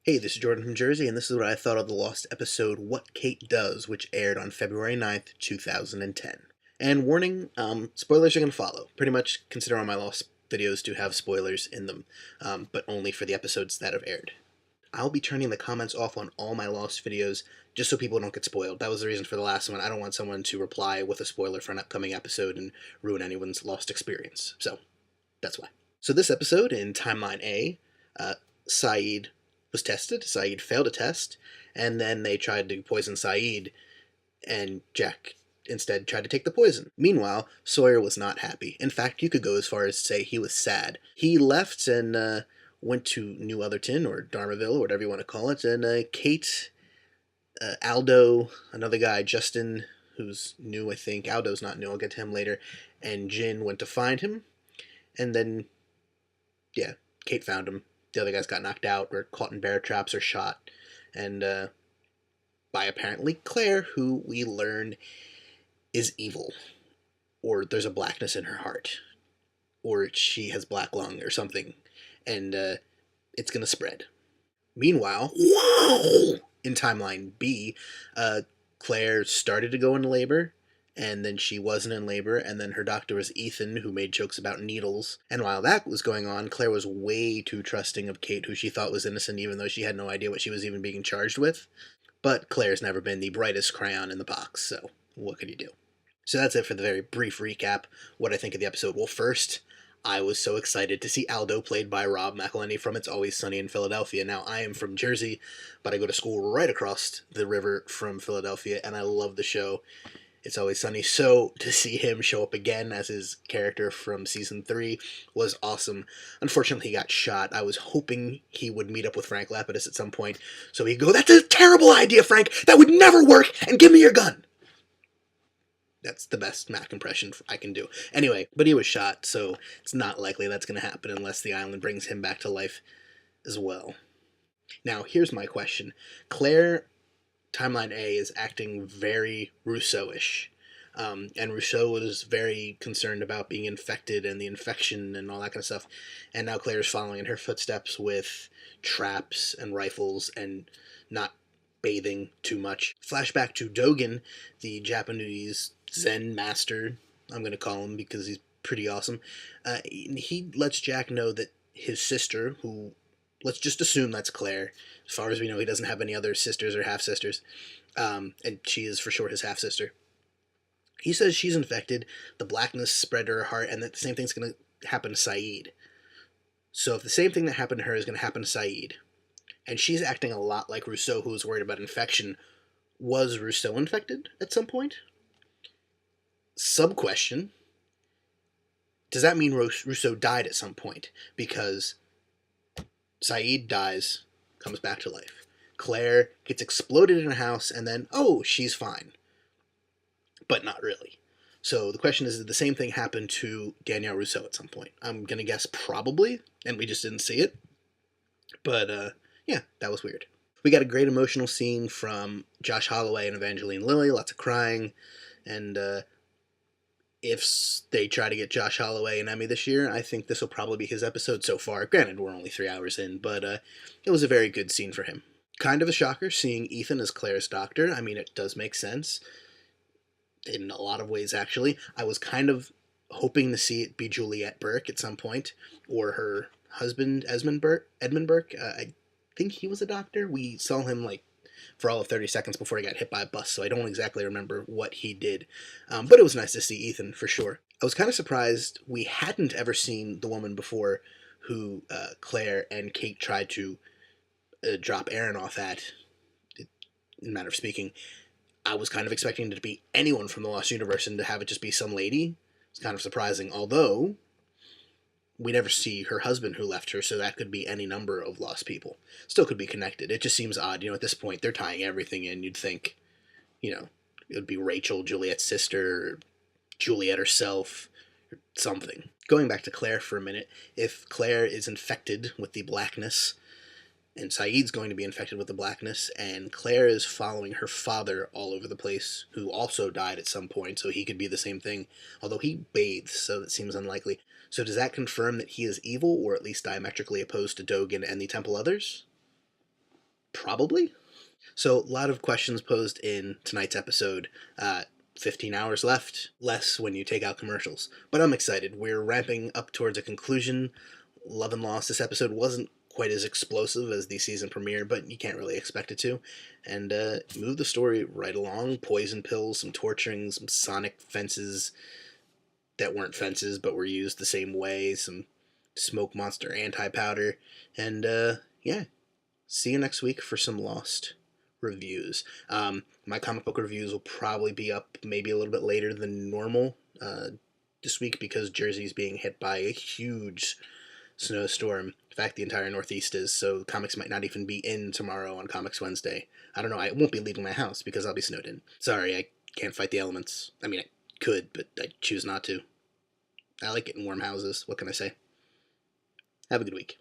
Hey, this is Jordan from Jersey, and this is what I thought of the lost episode What Kate Does, which aired on February 9th, 2010. And warning, spoilers are going to follow. Pretty much consider all my lost videos to have spoilers in them, but only for the episodes that have aired. I'll be turning the comments off on all my lost videos just so people don't get spoiled. That was the reason for the last one. I don't want someone to reply with a spoiler for an upcoming episode and ruin anyone's lost experience. So, that's why. So this episode, in Timeline A, Sayid was tested. Sayid failed a test, and then they tried to poison Sayid, and Jack instead tried to take the poison. Meanwhile, Sawyer was not happy. In fact, you could go as far as to say he was sad. He left and went to New Otherton, or Dharmaville, or whatever you want to call it, and Kate, Aldo, another guy, Justin, who's new, I think. Aldo's not new, I'll get to him later, and Jin went to find him, and then, yeah, Kate found him. The other guys got knocked out, or caught in bear traps, or shot, and by apparently Claire, who we learn is evil, or there's a blackness in her heart, or she has black lung or something, and it's gonna spread. Meanwhile, whoa! In Timeline B, Claire started to go into labor, and then she wasn't in labor, and then her doctor was Ethan, who made jokes about needles. And while that was going on, Claire was way too trusting of Kate, who she thought was innocent, even though she had no idea what she was even being charged with. But Claire's never been the brightest crayon in the box, so what could you do? So that's it for the very brief recap, what I think of the episode. Well, first, I was so excited to see Aldo played by Rob McElhenney from It's Always Sunny in Philadelphia. Now, I am from Jersey, but I go to school right across the river from Philadelphia, and I love the show It's Always Sunny. So to see him show up again as his character from season 3 was awesome. Unfortunately, he got shot. I was hoping he would meet up with Frank Lapidus at some point, so he'd go, "That's a terrible idea, Frank! That would never work! And give me your gun!" That's the best Mac impression I can do. Anyway, but he was shot, so it's not likely that's going to happen unless the island brings him back to life as well. Now, here's my question. Claire, Timeline A, is acting very Rousseau-ish. And Rousseau was very concerned about being infected and the infection and all that kind of stuff. And now Claire's following in her footsteps with traps and rifles and not bathing too much. Flashback to Dogen, the Japanese Zen master, I'm going to call him because he's pretty awesome. He lets Jack know that his sister, who, let's just assume that's Claire. As far as we know, he doesn't have any other sisters or half-sisters. And she is for sure his half-sister. He says she's infected, the blackness spread to her heart, and that the same thing's going to happen to Sayid. So if the same thing that happened to her is going to happen to Sayid, and she's acting a lot like Rousseau, who was worried about infection, was Rousseau infected at some point? Sub-question, does that mean Rousseau died at some point? Because Sayid dies, comes back to life. Claire gets exploded in a house, and then, oh, she's fine. But not really. So the question is, did the same thing happen to Danielle Rousseau at some point? I'm going to guess probably, and we just didn't see it. But, yeah, that was weird. We got a great emotional scene from Josh Holloway and Evangeline Lilly, lots of crying, and if they try to get Josh Holloway an Emmy this year, I think this will probably be his episode so far. Granted, we're only 3 hours in, but it was a very good scene for him. Kind of a shocker seeing Ethan as Claire's doctor. I mean, it does make sense. In a lot of ways, actually. I was kind of hoping to see it be Juliette Burke at some point, or her husband, Edmund Burke. I think he was a doctor. We saw him, like, for all of 30 seconds before he got hit by a bus, so I don't exactly remember what he did. But it was nice to see Ethan, for sure. I was kind of surprised we hadn't ever seen the woman before who Claire and Kate tried to drop Aaron off at, in a matter of speaking. I was kind of expecting it to be anyone from the Lost Universe and to have it just be some lady. It's kind of surprising, although we never see her husband who left her, so that could be any number of lost people. Still could be connected. It just seems odd. At this point, they're tying everything in. You'd think, it would be Rachel, Juliet's sister, or Juliet herself, or something. Going back to Claire for a minute, if Claire is infected with the blackness, and Sayid's going to be infected with the blackness, and Claire is following her father all over the place, who also died at some point, so he could be the same thing, although he bathes, so that seems unlikely. So does that confirm that he is evil, or at least diametrically opposed to Dogen and the Temple Others? Probably. So, a lot of questions posed in tonight's episode. 15 hours left, less when you take out commercials. But I'm excited. We're ramping up towards a conclusion. Love and Lost, this episode wasn't quite as explosive as the season premiere, but you can't really expect it to. And move the story right along. Poison pills, some torturing, some sonic fences that weren't fences but were used the same way, some smoke monster anti-powder. And yeah, see you next week for some Lost reviews. My comic book reviews will probably be up maybe a little bit later than normal this week because Jersey's being hit by a huge snowstorm. In fact, the entire Northeast is, so comics might not even be in tomorrow on Comics Wednesday. I don't know, I won't be leaving my house because I'll be snowed in. Sorry, I can't fight the elements. I mean, I could, but I choose not to. I like getting warm houses. What can I say? Have a good week.